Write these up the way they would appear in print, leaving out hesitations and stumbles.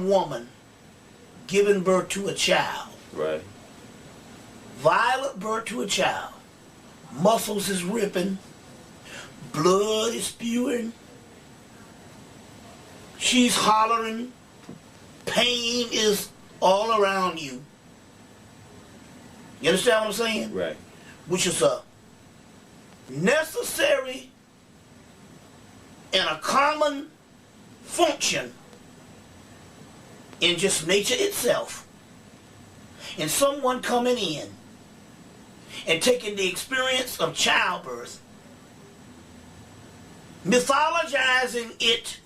woman giving birth to a child. Right. Violent birth to a child. Muscles is ripping. Blood is spewing. She's hollering. Pain is all around you. You understand what I'm saying? Right. Which is a necessary and a common function in just nature itself. And someone coming in and taking the experience of childbirth, mythologizing it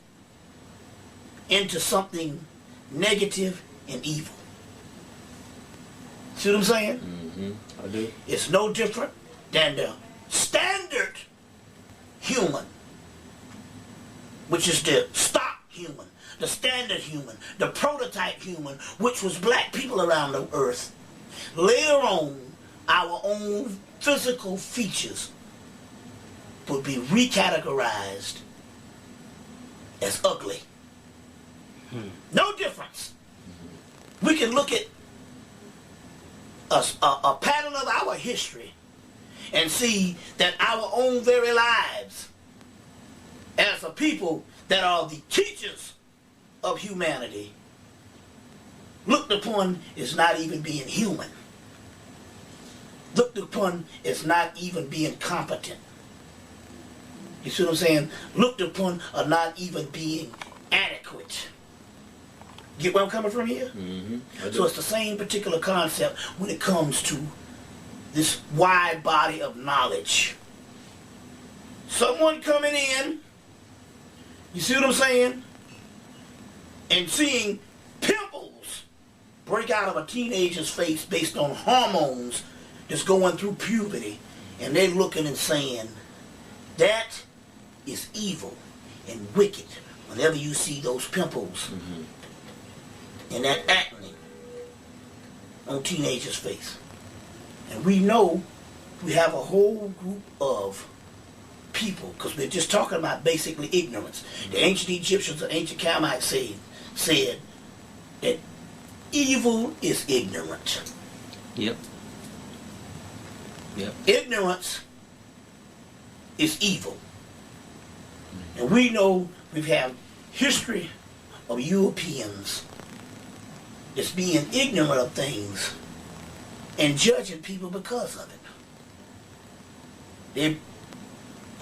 into something negative and evil. See what I'm saying? Mm-hmm. I do. It's no different than the standard human, which is the stock human, the standard human, the prototype human, which was black people around the earth. Later on, our own physical features would be recategorized as ugly. No difference. We can look at a pattern of our history and see that our own very lives as a people that are the teachers of humanity looked upon as not even being human, looked upon as not even being competent. You see what I'm saying? Looked upon as not even being adequate. Get where I'm coming from here? Mm-hmm. So it's the same particular concept when it comes to this wide body of knowledge. Someone coming in, you see what I'm saying? And seeing pimples break out of a teenager's face based on hormones that's going through puberty. And they're looking and saying, that is evil and wicked. Whenever you see those pimples, and that acne on teenagers' face. And we know we have a whole group of people, because we're just talking about basically ignorance. The ancient Egyptians and ancient Canaanites said that evil is ignorant. Yep. Ignorance is evil. And we know we've had history of Europeans that's being ignorant of things and judging people because of it. They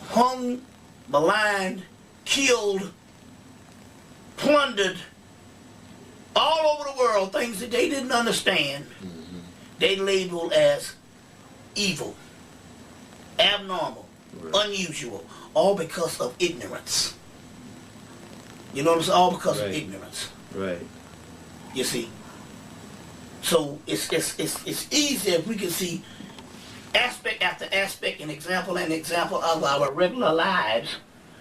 hung, maligned, killed, plundered all over the world things that they didn't understand. They labeled as evil, abnormal, unusual, all because of ignorance. You know what I'm saying? All because of ignorance. Right. You see? So it's easy if we can see aspect after aspect and example of our regular lives,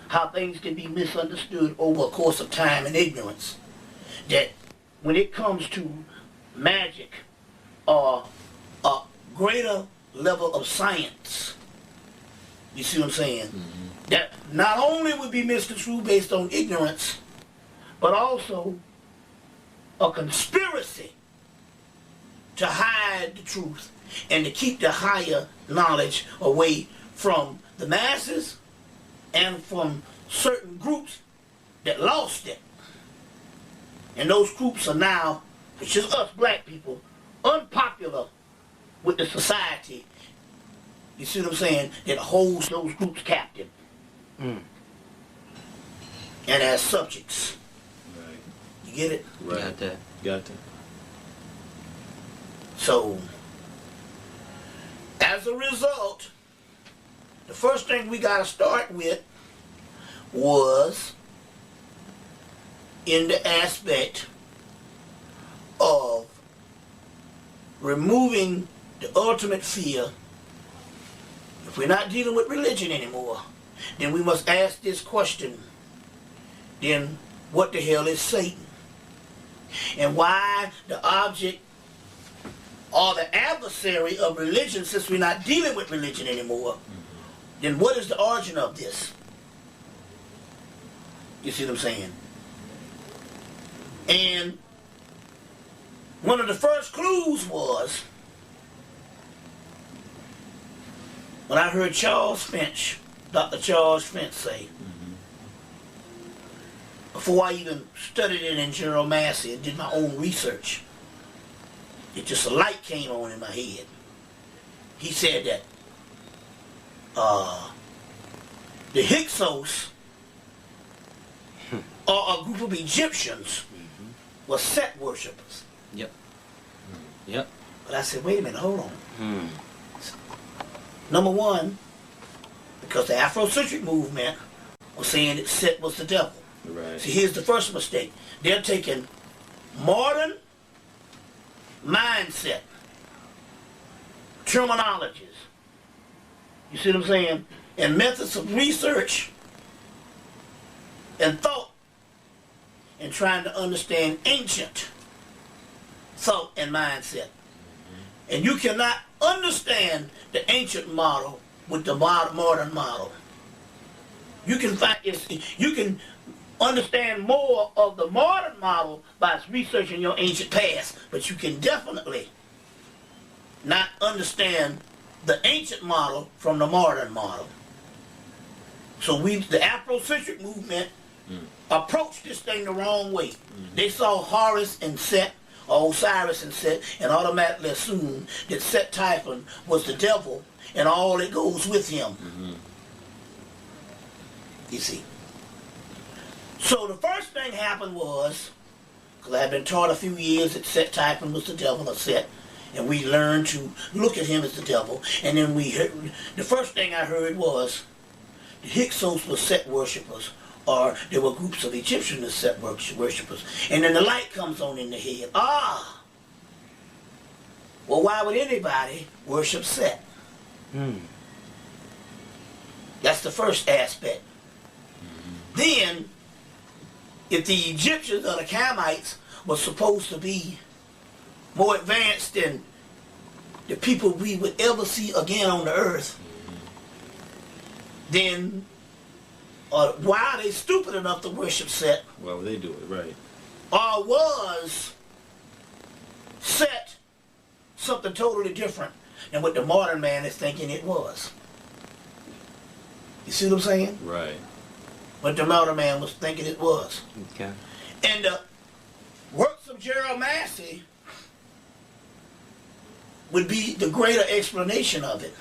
how things can be misunderstood over a course of time and ignorance. That when it comes to magic or a greater level of science, you see what I'm saying? That not only would be misconstrued based on ignorance, but also a conspiracy to hide the truth and to keep the higher knowledge away from the masses and from certain groups that lost it. And those groups are now, which is us black people, unpopular with the society. You see what I'm saying? That holds those groups captive. And as subjects. Right. You get it? Right. Got that. Got that. So, as a result, the first thing we got to start with was in the aspect of removing the ultimate fear. If we're not dealing with religion anymore, then we must ask this question. Then what the hell is Satan? And why the object or the adversary of religion, since we're not dealing with religion anymore, then what is the origin of this? You see what I'm saying? And One of the first clues was when I heard Charles Finch, Dr. Charles Finch say, before I even studied it in General Massey and did my own research, it just a light came on in my head. He said that the Hyksos are a group of Egyptians were Set worshippers. Yep. Yep. But I said, wait a minute, hold on. Number one, because the Afrocentric movement was saying that Set was the devil. Right. See, here's the first mistake. They're taking modern mindset, terminologies, you see what I'm saying, and methods of research and thought, and trying to understand ancient thought and mindset. And you cannot understand the ancient model with the modern model. You can understand more of the modern model by researching your ancient past, but you can definitely not understand the ancient model from the modern model. So the Afrocentric movement approached this thing the wrong way. They saw Horus and Set, or Osiris and Set, and automatically assumed that Set Typhon was the devil and all that goes with him. You see. So the first thing happened was, because I had been taught a few years that Set Typhon was the devil of Set, and we learned to look at him as the devil, and then we heard, the first thing I heard was the Hyksos were Set worshippers, or there were groups of Egyptians that Set worshippers, and then the light comes on in the head. Well, why would anybody worship Set? That's the first aspect. Then, if the Egyptians or the Camites were supposed to be more advanced than the people we would ever see again on the earth, then why are they stupid enough to worship Set? Why would they do it? Right. Or was Set something totally different than what the modern man is thinking it was? You see what I'm saying? Right. What the modern man was thinking it was. Okay. And the works of Gerald Massey would be the greater explanation of it.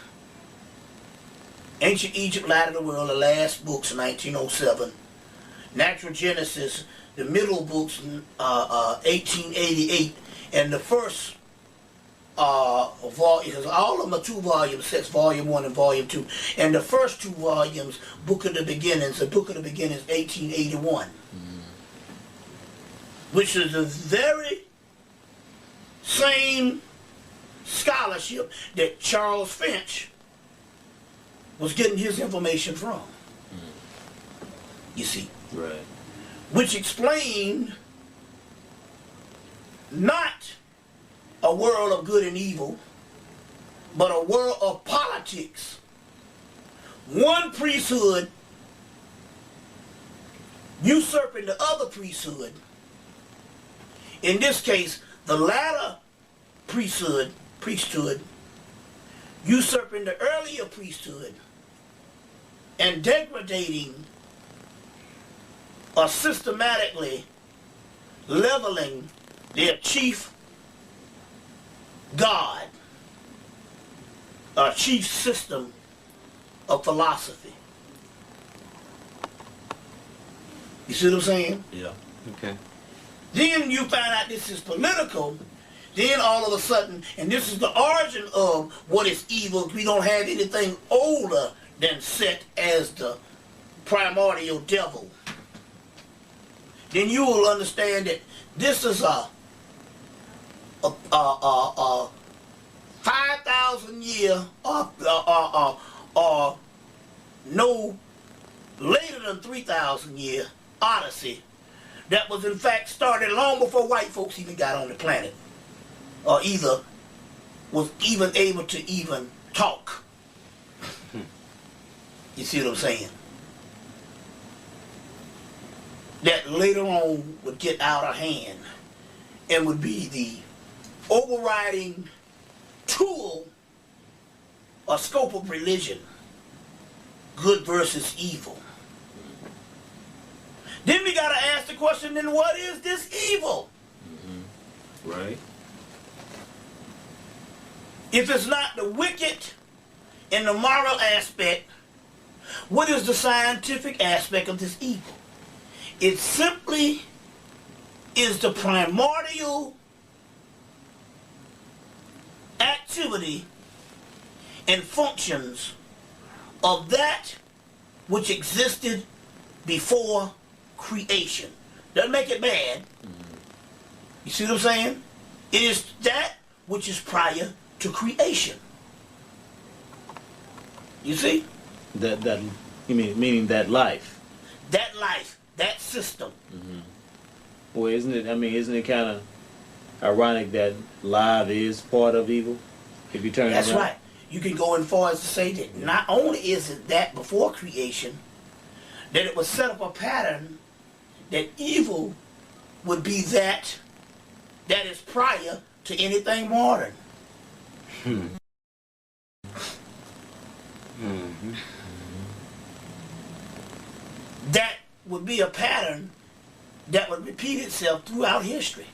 Ancient Egypt, Light of the World, the last books, 1907. Natural Genesis, the middle books, 1888. And the first volume, because all of them are 2 volume sets, volume 1 and volume 2. And the first 2 volumes, Book of the Beginnings, the Book of the Beginnings, 1881. Which is the very same scholarship that Charles Finch was getting his information from. You see. Right. Which explained not a world of good and evil, but a world of politics. One priesthood usurping the other priesthood. In this case, the latter priesthood usurping the earlier priesthood and degrading or systematically leveling their chief God, or chief system of philosophy. You see what I'm saying? Yeah. Okay. Then you find out this is political. Then all of a sudden, and this is the origin of what is evil. We don't have anything older than Set as the primordial devil. Then you will understand that this is a 5,000 year or no later than 3,000 year odyssey that was in fact started long before white folks even got on the planet, or either was even able to even talk. You see what I'm saying? That later on would get out of hand and would be the overriding tool or scope of religion, good versus evil. Then we got to ask the question, then what is this evil? Right. If it's not the wicked and the moral aspect, what is the scientific aspect of this evil? It simply is the primordial activity and functions of that which existed before creation. Doesn't make it bad. You see what I'm saying? It is that which is prior to creation. You see? That you meaning that life. That life, that system. Well, isn't it kind of ironic that life is part of evil? If you turn That's it around? right. You can go as far as to say that not only is it that before creation, that it was set up a pattern that evil would be that is prior to anything modern. That would be a pattern that would repeat itself throughout history.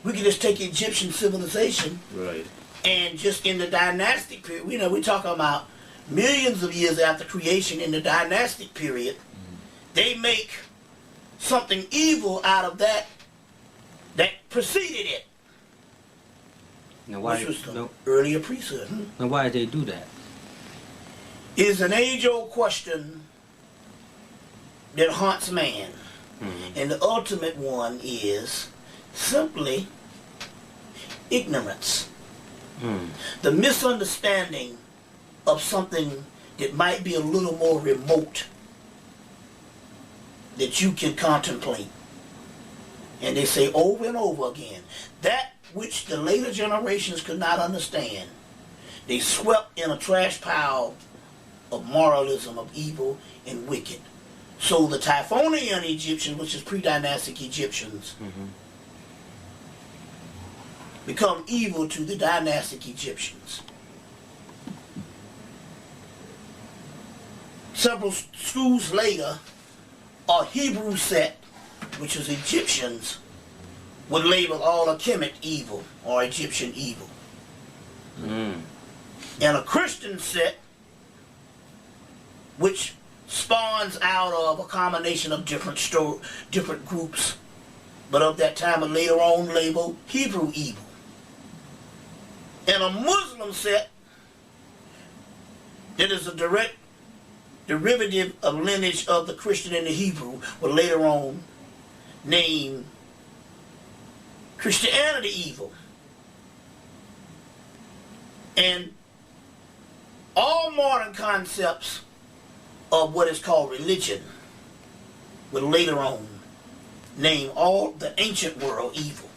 We can just take Egyptian civilization, Right. and just in the dynastic period, we're talking about millions of years after creation in the dynastic period, they make something evil out of that preceded it, Now why? which was the earlier priesthood. Now why did they do that? It is an age-old question that haunts man. And the ultimate one is simply ignorance. The misunderstanding of something that might be a little more remote that you can contemplate. And they say over and over again, that which the later generations could not understand, they swept in a trash pile of moralism, of evil and wicked. So the Typhonian Egyptians, which is pre-dynastic Egyptians, become evil to the dynastic Egyptians. Several schools later, a Hebrew set, which was Egyptians, would label all Hemmitt evil or Egyptian evil. And a Christian set, which spawns out of a combination of different groups, but of that time and later on labeled Hebrew evil. And a Muslim set that is a direct derivative of lineage of the Christian and the Hebrew, but later on named Christianity evil. And all modern concepts of what is called religion will later on name all the ancient world evil.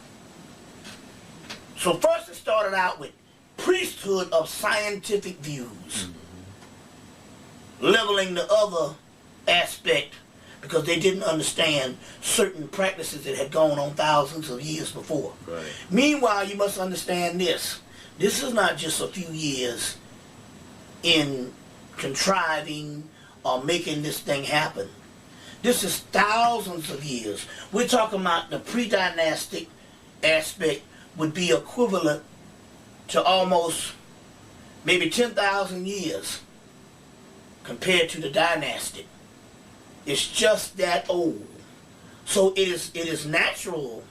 So first it started out with priesthood of scientific views, leveling the other aspect because they didn't understand certain practices that had gone on thousands of years before. Right. Meanwhile, you must understand this. This is not just a few years in contriving or making this thing happen. This is thousands of years. We're talking about the pre-dynastic aspect would be equivalent to almost maybe 10,000 years compared to the dynastic. It's just that old. So it is natural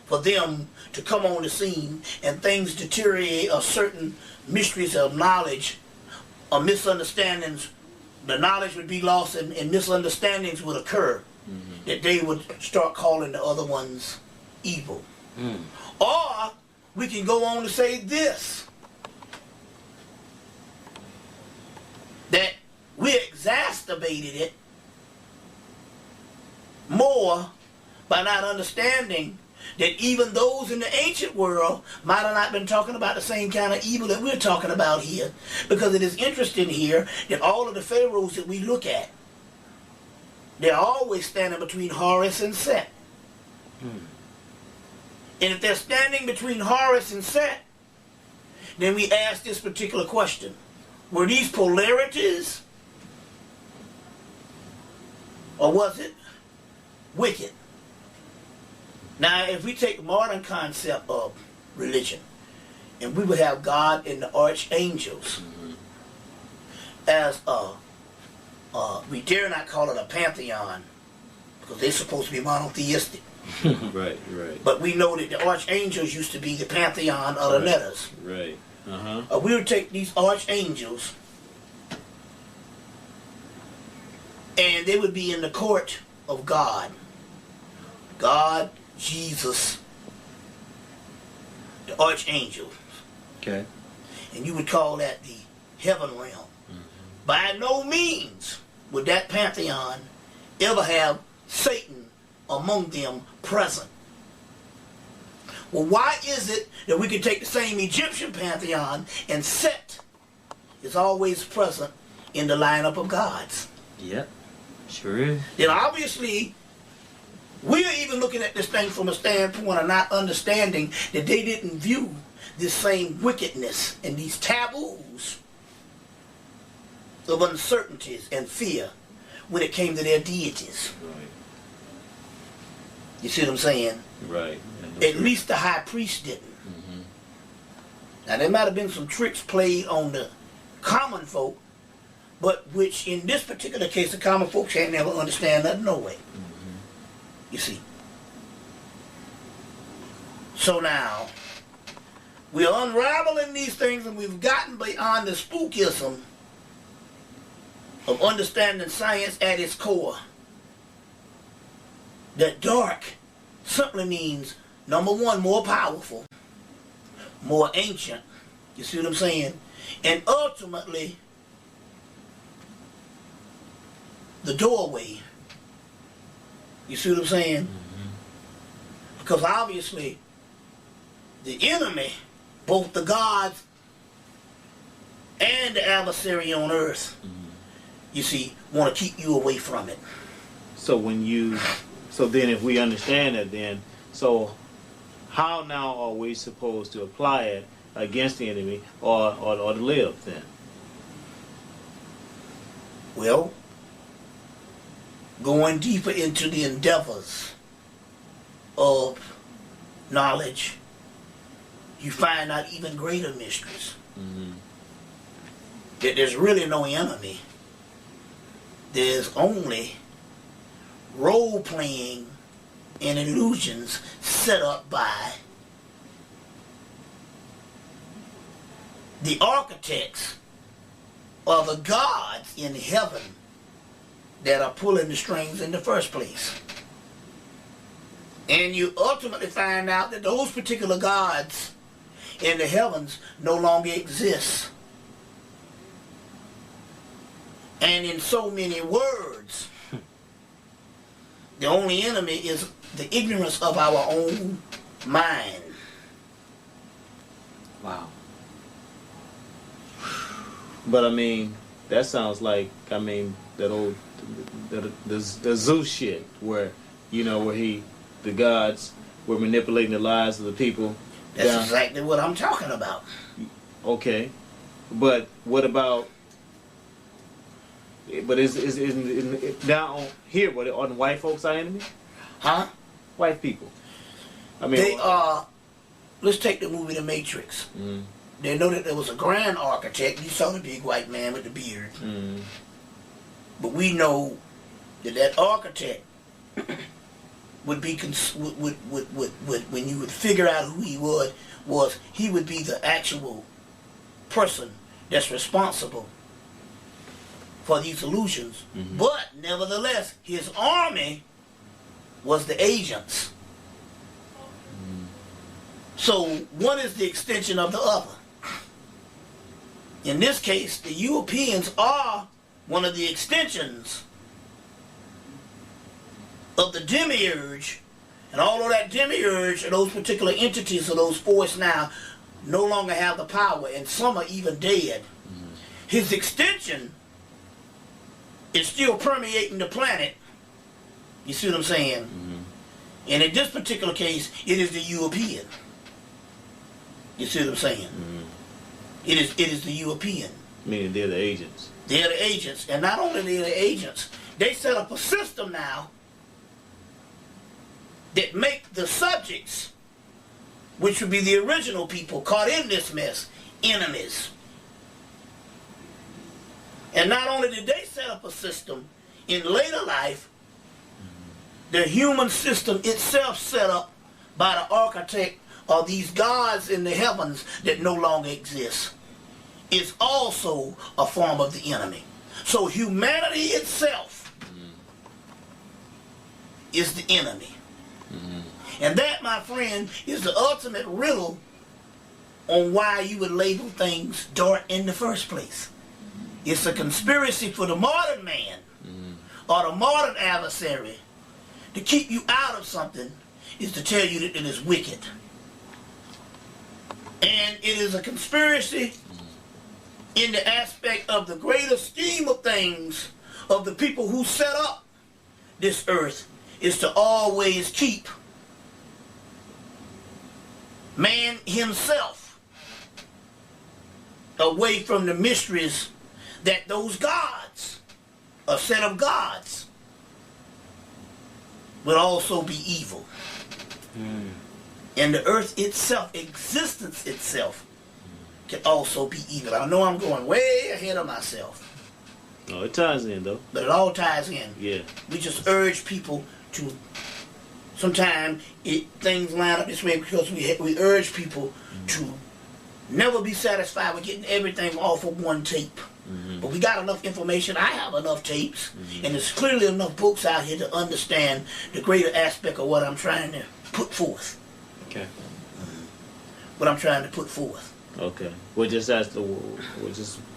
for them to come on the scene and things deteriorate or certain mysteries of knowledge or misunderstandings. The knowledge would be lost and misunderstandings would occur that they would start calling the other ones evil. Or we can go on to say this, that we exacerbated it more by not understanding that even those in the ancient world might have not been talking about the same kind of evil that we're talking about here. Because it is interesting here that all of the pharaohs that we look at, they're always standing between Horus and Set. And if they're standing between Horus and Set, then we ask this particular question. Were these polarities? Or was it wicked? Now, if we take the modern concept of religion, and we would have God and the archangels as we dare not call it a pantheon, because they're supposed to be monotheistic. Right, right. But we know that the archangels used to be the pantheon of the letters. Right. We would take these archangels, and they would be in the court of God. God, Jesus, the archangels. Okay. And you would call that the heaven realm. By no means would that pantheon ever have Satan among them present. Well, why is it that we can take the same Egyptian pantheon and Set is always present in the lineup of gods? Yep. Sure is. Then obviously, we're even looking at this thing from a standpoint of not understanding that they didn't view this same wickedness and these taboos of uncertainties and fear when it came to their deities. Right. You see what I'm saying? Right. At least the high priest didn't. Now there might have been some tricks played on the common folk, but which in this particular case the common folks can't never understand that no way. You see. So now we're unraveling these things, and we've gotten beyond the spookism of understanding science at its core. That dark simply means, number one, more powerful, more ancient, you see what I'm saying? And ultimately, the doorway, you see what I'm saying? Because obviously, the enemy, both the gods and the adversary on earth, you see, want to keep you away from it. So then if we understand that, then, so how now are we supposed to apply it against the enemy or to live then? Well, going deeper into the endeavors of knowledge, you find out even greater mysteries. That there's really no enemy. There's only role-playing and illusions set up by the architects or the gods in heaven that are pulling the strings in the first place. And you ultimately find out that those particular gods in the heavens no longer exist. And in so many words, the only enemy is the ignorance of our own mind. Wow. But I mean, that sounds like, I mean, that old, the Zeus shit, where, you know, where the gods were manipulating the lives of the people. That's exactly what I'm talking about. Okay. But what about, but is down here, what, are the white folks our enemy? Huh? White people. I mean, they are, let's take the movie The Matrix. They know that there was a grand architect. You saw the big white man with the beard. But we know that that architect would be, when you would figure out who he was he would be the actual person that's responsible for these illusions. But nevertheless, his army was the agents. So one is the extension of the other. In this case, the Europeans are one of the extensions of the demiurge, and although that demiurge and those particular entities of those forces now no longer have the power, and some are even dead, his extension is still permeating the planet. You see what I'm saying? And in this particular case, it is the European. You see what I'm saying? It is the European. Meaning they're the agents. They're the agents. And not only they're the agents, they set up a system now that make the subjects, which would be the original people caught in this mess, enemies. And not only did they set up a system, in later life, the human system itself set up by the architect of these gods in the heavens that no longer exist is also a form of the enemy. So humanity itself is the enemy. And that, my friend, is the ultimate riddle on why you would label things dark in the first place. It's a conspiracy for the modern man or the modern adversary to keep you out of something, is to tell you that it is wicked. And it is a conspiracy in the aspect of the greater scheme of things of the people who set up this earth, is to always keep man himself away from the mysteries that those gods, a set of gods, would also be evil. And the earth itself, existence itself, can also be evil. I know I'm going way ahead of myself. No, it ties in though. But it all ties in. Yeah. We just urge people to, sometimes things line up this way because we urge people to never be satisfied with getting everything off of one tape. But we got enough information. I have enough tapes. And there's clearly enough books out here to understand the greater aspect of what I'm trying to put forth. Okay. What I'm trying to put forth. Okay. Well, just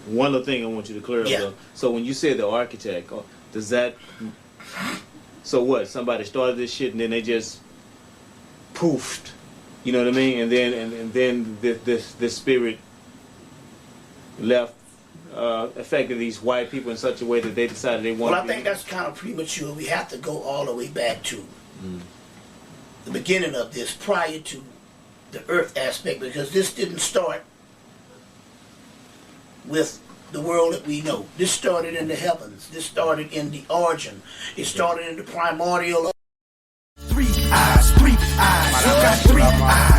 one other thing I want you to clear up. Yeah. So when you say the architect, does that? So what? Somebody started this shit and then they just poofed. You know what I mean? And then this spirit left, affected these white people in such a way that they decided they wanted. Well, I think that's kind of premature. We have to go all the way back to the beginning of this, prior to the earth aspect, because this didn't start with the world that we know. This started in the heavens. This started in the origin. It started in the primordial. 3 eyes, 3 eyes. I got 3 eyes.